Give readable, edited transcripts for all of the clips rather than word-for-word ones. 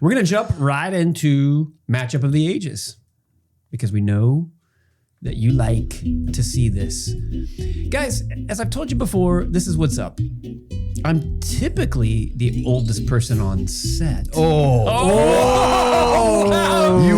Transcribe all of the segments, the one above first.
We're going to jump right into Matchup of the Ages because we know that you like to see this. Guys, as I've told you before, this is what's up. I'm typically the oldest person on set. You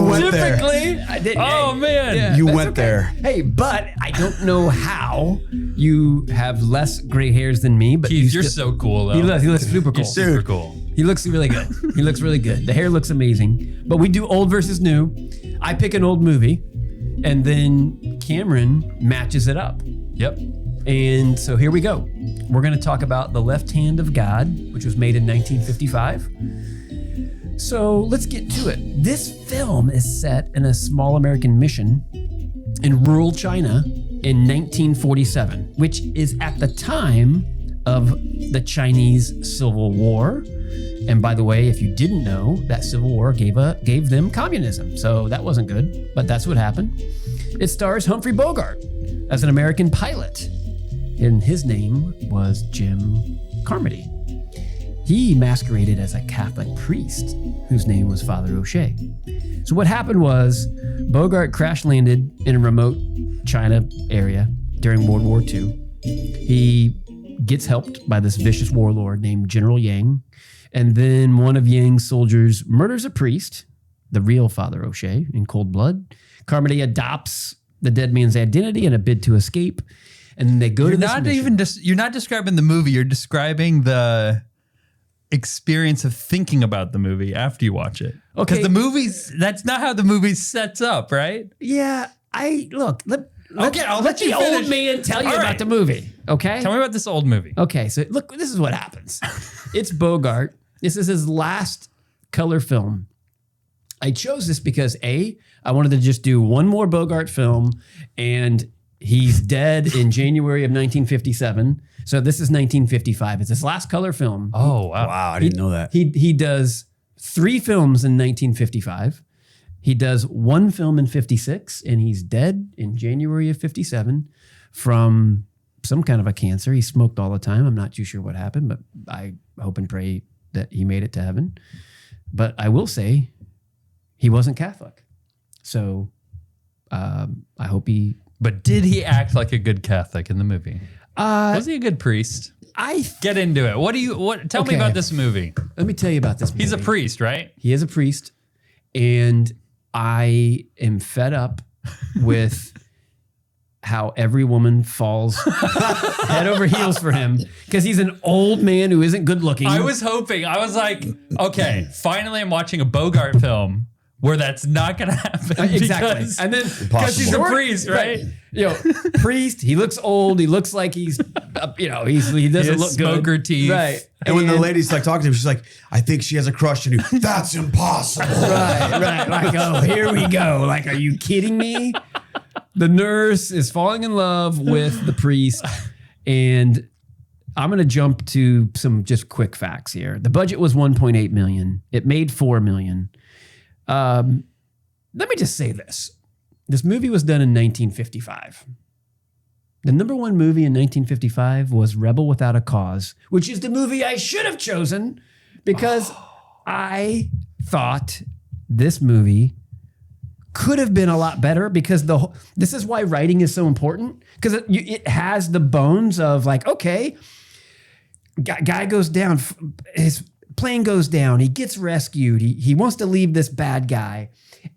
went there. Typically, I did. Oh, man. Yeah, You that's went there. Hey, but I don't know how you have less gray hairs than me. But Keith, you're so cool, though. He looks super cool. You're super cool. He looks really good. He looks really good. The hair looks amazing. But we do old versus new. I pick an old movie, and then Cameron matches it up. Yep. And so here we go. We're going to talk about The Left Hand of God, which was made in 1955. So let's get to it. This film is set in a small American mission in rural China in 1947, which is at the time of the Chinese Civil War. And by the way, if you didn't know, that Civil War gave them communism. So that wasn't good, but that's what happened. It stars Humphrey Bogart as an American pilot, and his name was Jim Carmody. He masqueraded as a Catholic priest whose name was Father O'Shea. So what happened was Bogart crash landed in a remote China area during World War II. He gets helped by this vicious warlord named General Yang. And then one of Yang's soldiers murders a priest, the real Father O'Shea, in cold blood. Carmody adopts the dead man's identity in a bid to escape. And then they go to this mission. You're not describing the movie. You're describing the experience of thinking about the movie after you watch it. Okay. Because the movie's, that's not how the movie sets up, right? Yeah, I'll let you the finish. old man tell you All about right. the movie, okay? Tell me about this old movie. Okay, so look, this is what happens. It's Bogart. This is his last color film. I chose this because I wanted to just do one more Bogart film, and he's dead in January of 1957. So this is 1955. It's his last color film. Oh, wow. Wow, I didn't know that. He does 3 films in 1955. He does 1 film in 56, and he's dead in January of 57 from some kind of a cancer. He smoked all the time. I'm not too sure what happened, but I hope and pray that he made it to heaven. But I will say he wasn't Catholic. So I hope he... But did he act like a good Catholic in the movie? Was he a good priest? Get into it. Tell me about this movie. Let me tell you about this movie. He's a priest, right? He is a priest, and I am fed up with how every woman falls head over heels for him because he's an old man who isn't good looking. I was like, okay, finally I'm watching a Bogart film where that's not going to happen. Exactly. And then because he's a priest, right? Priest, he looks old. He looks like he doesn't look good. Smoker teeth. Right. And when the lady's like talking to him, she's like, I think she has a crush on you. That's impossible. Right. Like, oh, here we go. Like, are you kidding me? The nurse is falling in love with the priest. And I'm going to jump to some just quick facts here. The budget was $1.8 million. It made $4 million. Let me just say this. This movie was done in 1955. The number 1 movie in 1955 was Rebel Without a Cause, which is the movie I should have chosen because I thought this movie could have been a lot better because this is why writing is so important because it has the bones of like, okay, guy goes down, his plane goes down, he gets rescued, he wants to leave this bad guy,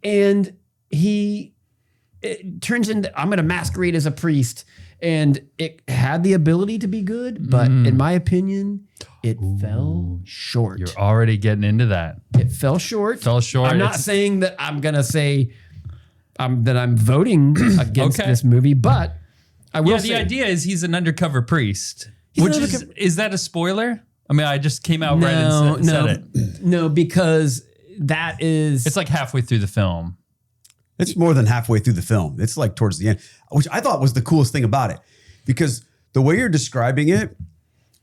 and it turns into, I'm going to masquerade as a priest. And it had the ability to be good, but in my opinion, it fell short. You're already getting into that. It fell short. I'm not saying that I'm going to say that I'm voting against this movie, but I will say. The idea is he's an undercover priest. Is that a spoiler? I mean, I just came out right and said it. No, because that is... It's like halfway through the film. It's more than halfway through the film. It's like towards the end, which I thought was the coolest thing about it. Because the way you're describing it,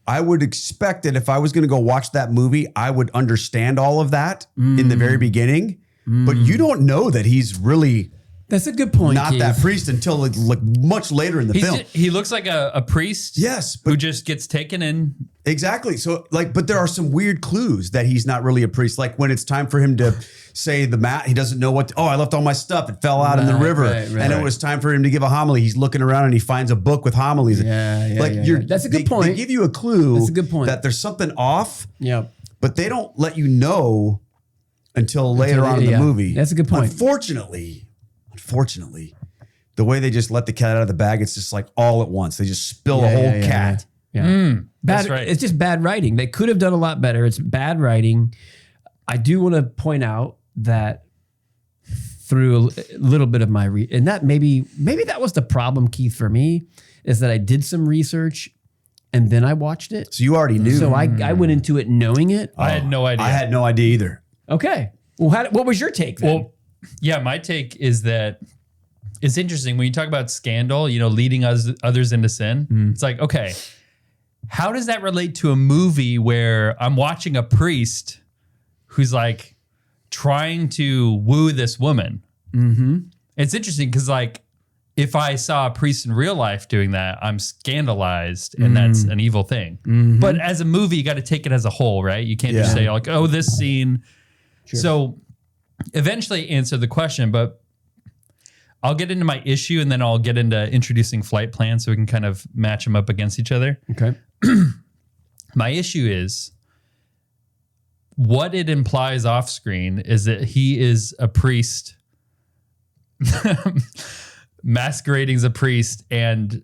I would expect that if I was going to go watch that movie, I would understand all of that in the very beginning. But you don't know that he's really That's a good point. Not Keith. that priest until like much later in the film. He looks like a priest. Yes, who just gets taken in. Exactly. So but there are some weird clues that he's not really a priest. Like when it's time for him to say he doesn't know what. I left all my stuff. It fell out in the river, and it was time for him to give a homily. He's looking around and he finds a book with homilies. That's a good point. They give you a clue. That's a good point. That there's something off. Yeah. But they don't let you know until later on in the movie. That's a good point. Unfortunately, the way they just let the cat out of the bag, it's just like all at once. They just spill the whole cat. Yeah. That's right. It's just bad writing. They could have done a lot better. It's bad writing. I do want to point out that through a little bit of my and that maybe that was the problem, Keith, for me, is that I did some research and then I watched it. So you already knew. So I went into it knowing it. I had no idea. I had no idea either. Okay. Well, what was your take then? Well, yeah, my take is that it's interesting when you talk about scandal, leading others into sin. It's like, okay, how does that relate to a movie where I'm watching a priest who's like trying to woo this woman? It's interesting because like if I saw a priest in real life doing that, I'm scandalized and that's an evil thing. But as a movie, you got to take it as a whole, right? You can't just say like, oh, this scene. Sure. So eventually answer the question, but I'll get into my issue and then I'll get into introducing Flightplan so we can kind of match them up against each other. Okay. My issue is what it implies off screen is that he is a priest masquerading as a priest and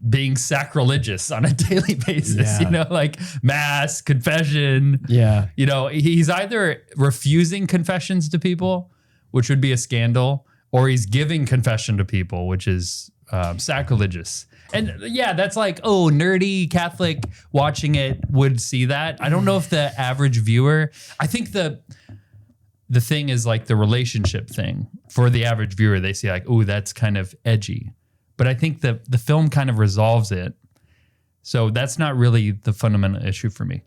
being sacrilegious on a daily basis, like mass, confession. Yeah. He's either refusing confessions to people, which would be a scandal, or he's giving confession to people, which is sacrilegious. And yeah, that's like, nerdy Catholic watching it would see that. I don't know if the average viewer, I think the thing is like the relationship thing. For the average viewer, they see like, that's kind of edgy. But I think the film kind of resolves it. So that's not really the fundamental issue for me.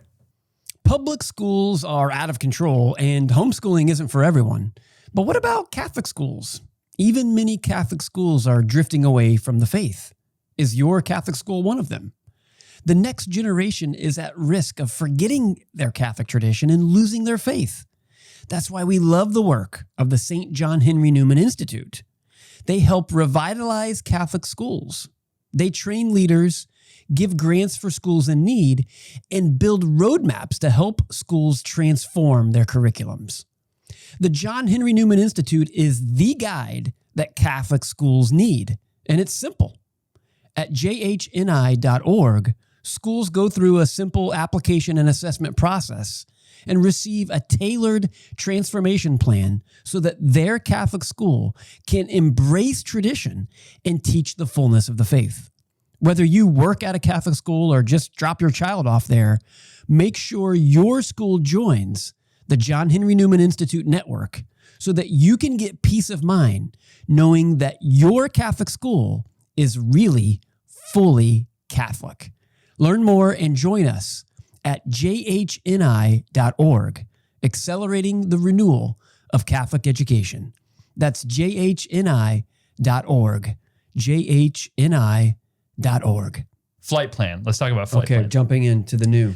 Public schools are out of control and homeschooling isn't for everyone. But what about Catholic schools? Even many Catholic schools are drifting away from the faith. Is your Catholic school one of them? The next generation is at risk of forgetting their Catholic tradition and losing their faith. That's why we love the work of the St. John Henry Newman Institute. They help revitalize Catholic schools. They train leaders, give grants for schools in need, and build roadmaps to help schools transform their curriculums. The John Henry Newman Institute is the guide that Catholic schools need, and it's simple. At jhni.org, schools go through a simple application and assessment process and receive a tailored transformation plan so that their Catholic school can embrace tradition and teach the fullness of the faith. Whether you work at a Catholic school or just drop your child off there, make sure your school joins the John Henry Newman Institute network so that you can get peace of mind knowing that your Catholic school is really fully Catholic. Learn more and join us at jhni.org, accelerating the renewal of Catholic education. That's jhni.org, jhni.org. Flightplan. Let's talk about Flightplan. Okay, jumping into the new.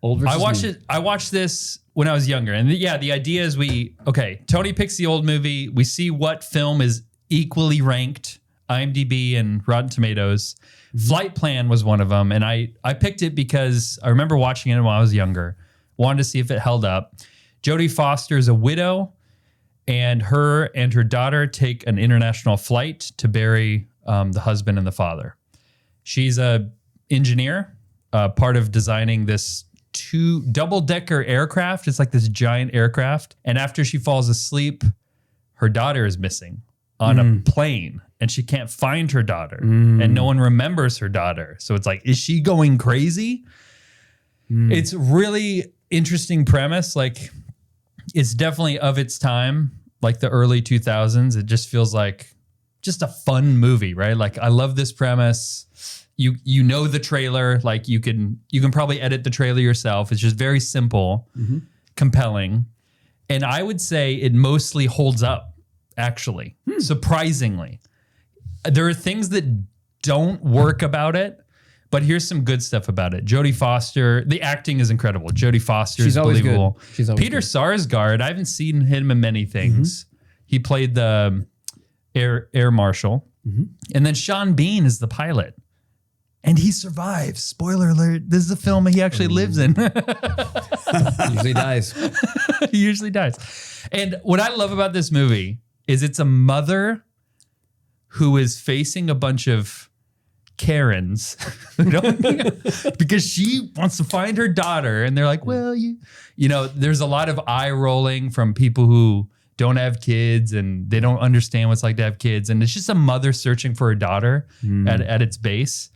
Old versus new. I watched this when I was younger. And the idea is Tony picks the old movie. We see what film is equally ranked, IMDb and Rotten Tomatoes. Flightplan was one of them. And I picked it because I remember watching it when I was younger. Wanted to see if it held up. Jodie Foster is a widow, and her daughter take an international flight to bury the husband and the father. She's a engineer, part of designing this double-decker aircraft. It's like this giant aircraft. And after she falls asleep, her daughter is missing on a plane, and she can't find her daughter, and no one remembers her daughter. So it's like, is she going crazy? It's really interesting premise. Like, it's definitely of its time, like the early 2000s. It just feels like just a fun movie, right? Like, I love this premise. You know the trailer, like you can probably edit the trailer yourself. It's just very simple, compelling. And I would say it mostly holds up actually, surprisingly. There are things that don't work about it, but here's some good stuff about it. Jodie Foster, the acting is incredible. Jodie Foster is believable. Good. She's always Peter good. Sarsgaard, I haven't seen him in many things. He played the air marshal. And then Sean Bean is the pilot. And he survives. Spoiler alert. This is a film he actually lives in. Usually dies. He usually dies. And what I love about this movie is it's a mother who is facing a bunch of Karens because she wants to find her daughter. And they're like, well, you know, there's a lot of eye rolling from people who don't have kids and they don't understand what it's like to have kids. And it's just a mother searching for her daughter at its base.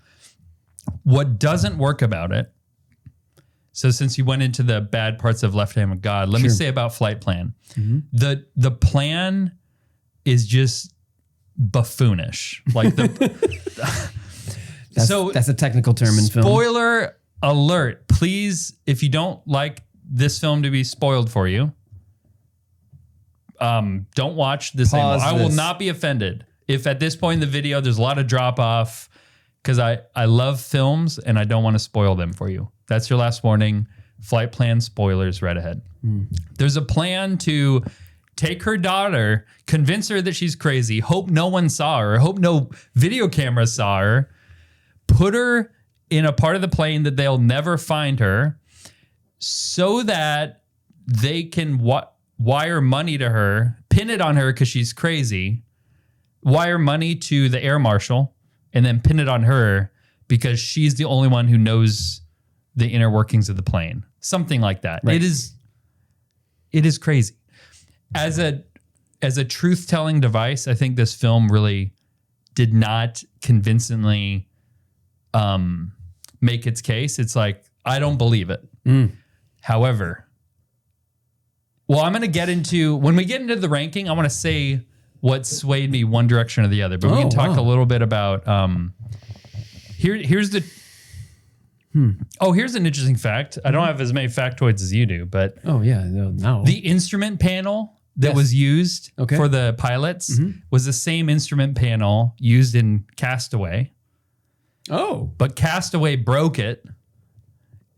What doesn't work about it, so since you went into the bad parts of Left Hand of God, let me say about Flightplan. The plan is just buffoonish. Like that's a technical term in film. Spoiler alert. Please, if you don't like this film to be spoiled for you, don't watch this anymore. I will not be offended if at this point in the video there's a lot of drop off, because I love films and I don't want to spoil them for you. That's your last warning. Flightplan spoilers right ahead. There's a plan to take her daughter, convince her that she's crazy, hope no one saw her, hope no video camera saw her, put her in a part of the plane that they'll never find her so that they can wire money to her, pin it on her because she's crazy, wire money to the air marshal, and then pin it on her because she's the only one who knows the inner workings of the plane. Something like that. Right. It is crazy. As a truth-telling device, I think this film really did not convincingly make its case. It's like, I don't believe it. However, I'm going to get into, when we get into the ranking, I want to say what swayed me one direction or the other. But we can talk a little bit about, here's an interesting fact. I don't have as many factoids as you do, but the instrument panel that was used for the pilots was the same instrument panel used in Castaway. But Castaway broke it.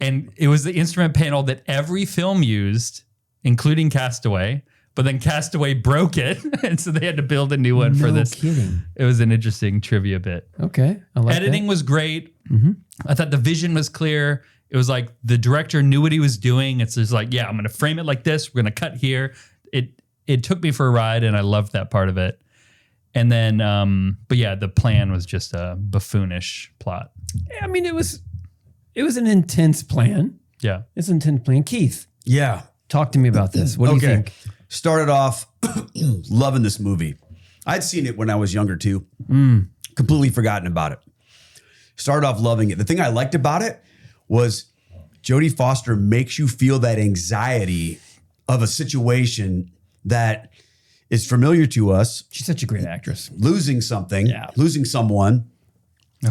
And it was the instrument panel that every film used, including Castaway. But then Castaway broke it, and so they had to build a new one for this. No kidding. It was an interesting trivia bit. Okay, I like Editing was great. I thought the vision was clear. It was like the director knew what he was doing. It's just like, I'm going to frame it like this. We're going to cut here. It took me for a ride, and I loved that part of it. And then, the plan was just a buffoonish plot. I mean, it was an intense plan. Yeah, it's an intense plan. Keith, talk to me about this. What do you think? Started off loving this movie. I'd seen it when I was younger too. Completely forgotten about it. Started off loving it. The thing I liked about it was Jodie Foster makes you feel that anxiety of a situation that is familiar to us. She's such a great actress. Losing something, losing someone.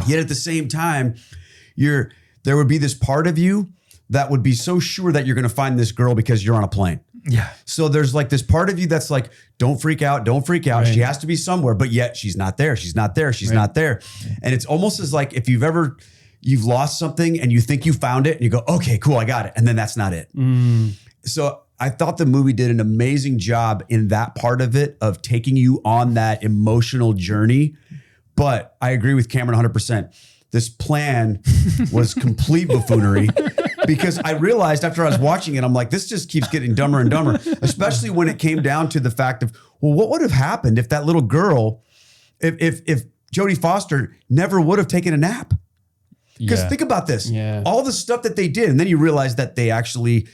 Yet at the same time, there would be this part of you that would be so sure that you're going to find this girl because you're on a plane. Yeah. So there's like this part of you that's like, don't freak out. Don't freak out. Right. She has to be somewhere, but yet she's not there. She's not there. She's not there. And it's almost as like if you've lost something and you think you found it and you go, okay, cool, I got it. And then that's not it. So I thought the movie did an amazing job in that part of it, of taking you on that emotional journey. But I agree with Cameron 100%. This plan was complete buffoonery. Because I realized after I was watching it, I'm like, this just keeps getting dumber and dumber, especially when it came down to the fact of, well, what would have happened if that little girl, if Jodie Foster never would have taken a nap? Because think about this, all the stuff that they did, and then you realize that they actually,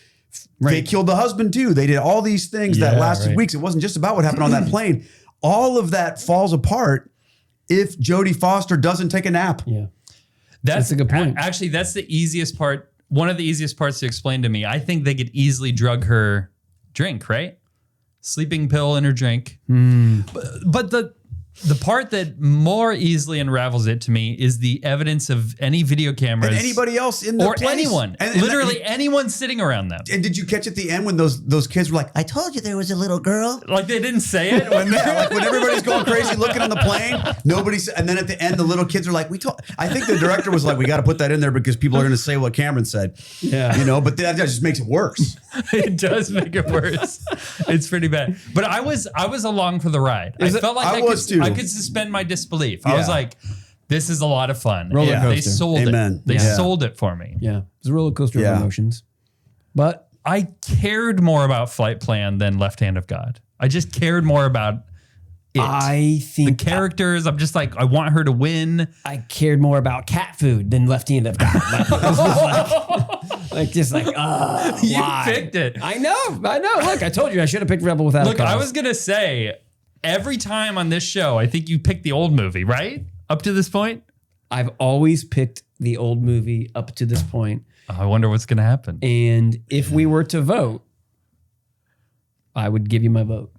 they killed the husband too. They did all these things that lasted weeks. It wasn't just about what happened on that plane. All of that falls apart if Jodie Foster doesn't take a nap. That's a good point. Actually, that's the easiest part. One of the easiest parts to explain to me. I think they could easily drug her drink, right? Sleeping pill in her drink. But The part that more easily unravels it to me is the evidence of any video cameras. And anybody else in the or place. anyone. And Literally anyone sitting around them. And did you catch at the end when those kids were like, I told you there was a little girl? Like they didn't say it when Like when everybody's going crazy looking on the plane, nobody said, and then at the end, the little kids are like, I think the director was like, we got to put that in there because people are going to say what Cameron said. Yeah. You know, but that just makes it worse. It does make it worse. It's pretty bad. But I was along for the ride. I felt like I could suspend my disbelief. I was like, this is a lot of fun. Roller coaster. They sold Amen. it. They sold it for me. Yeah. It was a roller coaster of emotions. But I cared more about Flightplan than Left Hand of God. I just cared more about it. I think the characters, I'm just like, I want her to win. I cared more about cat food than Left Hand of God. You why? picked it. I know. Look, I told you I should have picked Rebel Without a Cause. I was going to say, every time on this show, I think you picked the old movie, right? Up to this point? I've always picked the old movie up to this point. I wonder what's going to happen. And if we were to vote, I would give you my vote.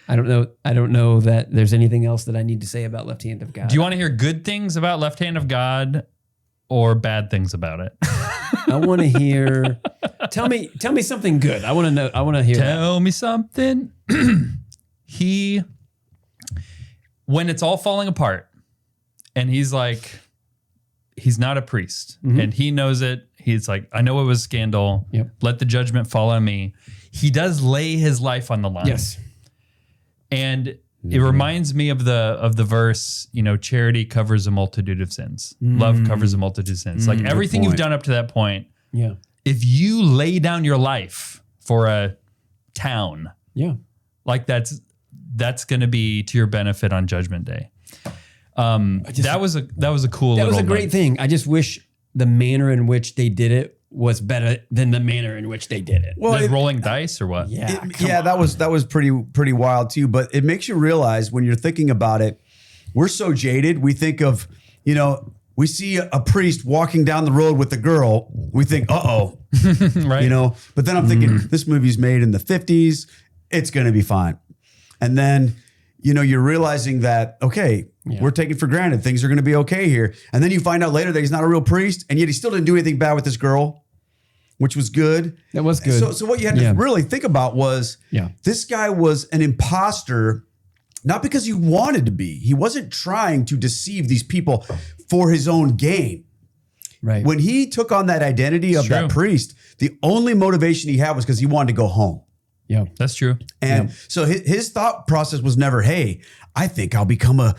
I don't know that there's anything else that I need to say about Left Hand of God. Do you want to hear good things about Left Hand of God or bad things about it? I want to hear. Tell me something good. I want to know. I want to hear. Tell me something. When it's all falling apart, and he's like, he's not a priest, and he knows it. He's like, I know it was scandal. Yep. Let the judgment fall on me. He does lay his life on the line. Yes. And it reminds me of the verse, charity covers a multitude of sins. Love covers a multitude of sins. Like everything you've done up to that point. Yeah. If you lay down your life for a town, like that's going to be to your benefit on Judgment Day. That was a cool. That was a great moment. thing. I just wish the manner in which they did it was better than the manner in which they did it. Well, like rolling dice or what? Yeah. That was pretty wild too. But it makes you realize when you're thinking about it, we're so jaded. We think of, we see a priest walking down the road with a girl. We think, uh-oh, Right. But then I'm thinking this movie's made in the 50s. It's going to be fine. And then, you're realizing that, okay, we're taking for granted things are going to be okay here. And then you find out later that he's not a real priest. And yet he still didn't do anything bad with this girl, which was good. That was good. So what you had to really think about was this guy was an imposter, not because he wanted to be. He wasn't trying to deceive these people for his own gain. Right. When he took on that identity of that priest, the only motivation he had was because he wanted to go home. Yeah, that's true. And so his thought process was never, hey, I think I'll become a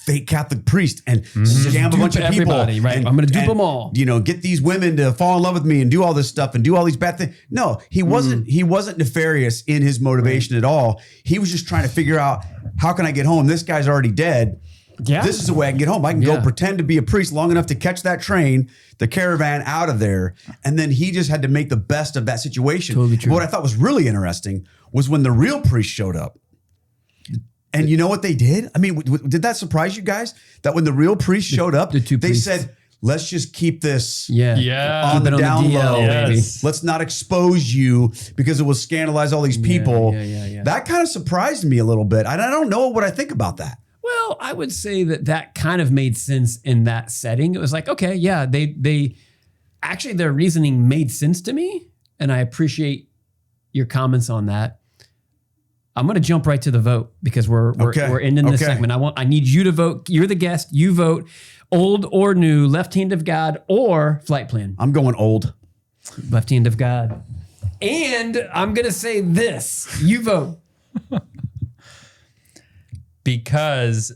fake Catholic priest and scam a bunch of people. Right. And, I'm going to dupe them all. Get these women to fall in love with me and do all this stuff and do all these bad things. No, he wasn't. He wasn't nefarious in his motivation at all. He was just trying to figure out, how can I get home? This guy's already dead. Yeah. This is the way I can get home. I can go pretend to be a priest long enough to catch that train, the caravan out of there. And then he just had to make the best of that situation. Totally true. But what I thought was really interesting was when the real priest showed up. And you know what they did? I mean, did that surprise you guys? That when the real priest showed up, they said, let's just keep this on the down low. Yes. Let's not expose you because it will scandalize all these people. Yeah. That kind of surprised me a little bit. I don't know what I think about that. Well, I would say that kind of made sense in that setting. It was like, okay, yeah, they actually, their reasoning made sense to me. And I appreciate your comments on that. I'm going to jump right to the vote because we're ending this segment. I need you to vote. You're the guest. You vote. Old or new, Left Hand of God or Flightplan. I'm going old. Left Hand of God. And I'm going to say this. You vote. Because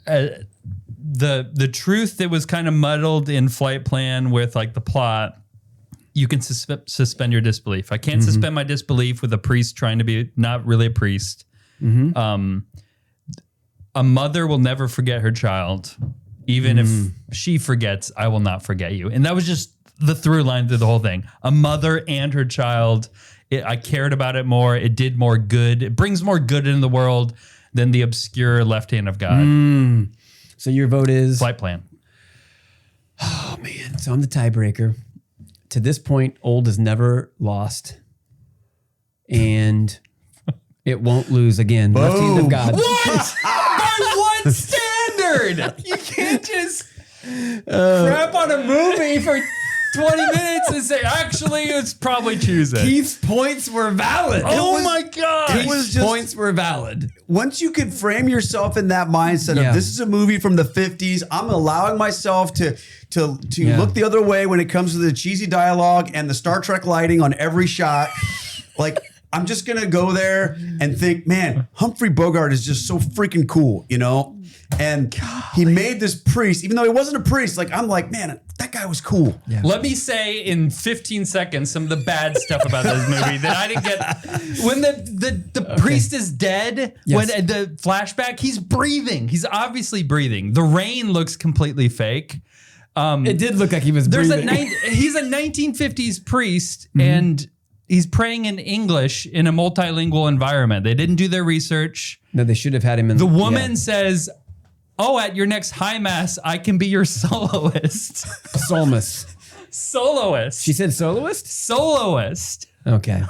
the truth that was kind of muddled in Flightplan with like the plot, you can suspend your disbelief. I can't suspend my disbelief with a priest trying to be not really a priest. A mother will never forget her child. Even if she forgets, I will not forget you. And that was just the through line through the whole thing. A mother and her child. I cared about it more. It did more good. It brings more good into the world than the obscure Left Hand of God. So your vote is? Flightplan. Oh, man. So I'm the tiebreaker. To this point, old has never lost. And it won't lose again. Left Hand of God. What? standard. You can't just crap on a movie for 20 minutes and say, actually, it's probably Tuesday. Keith's points were valid. My God. Keith's points were valid. Once you could frame yourself in that mindset Yeah. of this is a movie from the 50s, I'm allowing myself to look the other way when it comes to the cheesy dialogue and the Star Trek lighting on every shot. Like, I'm just going to go there and think, man, Humphrey Bogart is just so freaking cool, you know? And he made this priest, even though he wasn't a priest, like, I'm like, man, that guy was cool. Yeah. Let me say in 15 seconds some of the bad stuff about this movie that I didn't get. When the priest is dead, Yes. when the flashback, he's breathing. He's obviously breathing. The rain looks completely fake. It did look like he was breathing. He's a 1950s priest and he's praying in English in a multilingual environment. They didn't do their research. No, they should have had him in The woman says, "Oh, at your next high mass, I can be your soloist." Psalmist. Soloist. She said soloist? Soloist. Okay.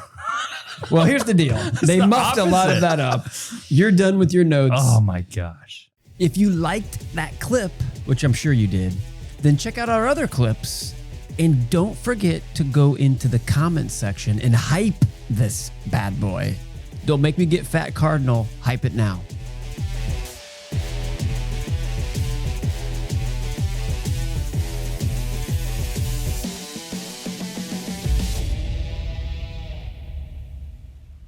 Well, here's the deal. They the muffed a lot of opposite. that up. You're done with your notes. Oh my gosh. If you liked that clip, which I'm sure you did, then check out our other clips. And don't forget to go into the comments section and hype this bad boy. Don't make me get fat cardinal. Hype it now.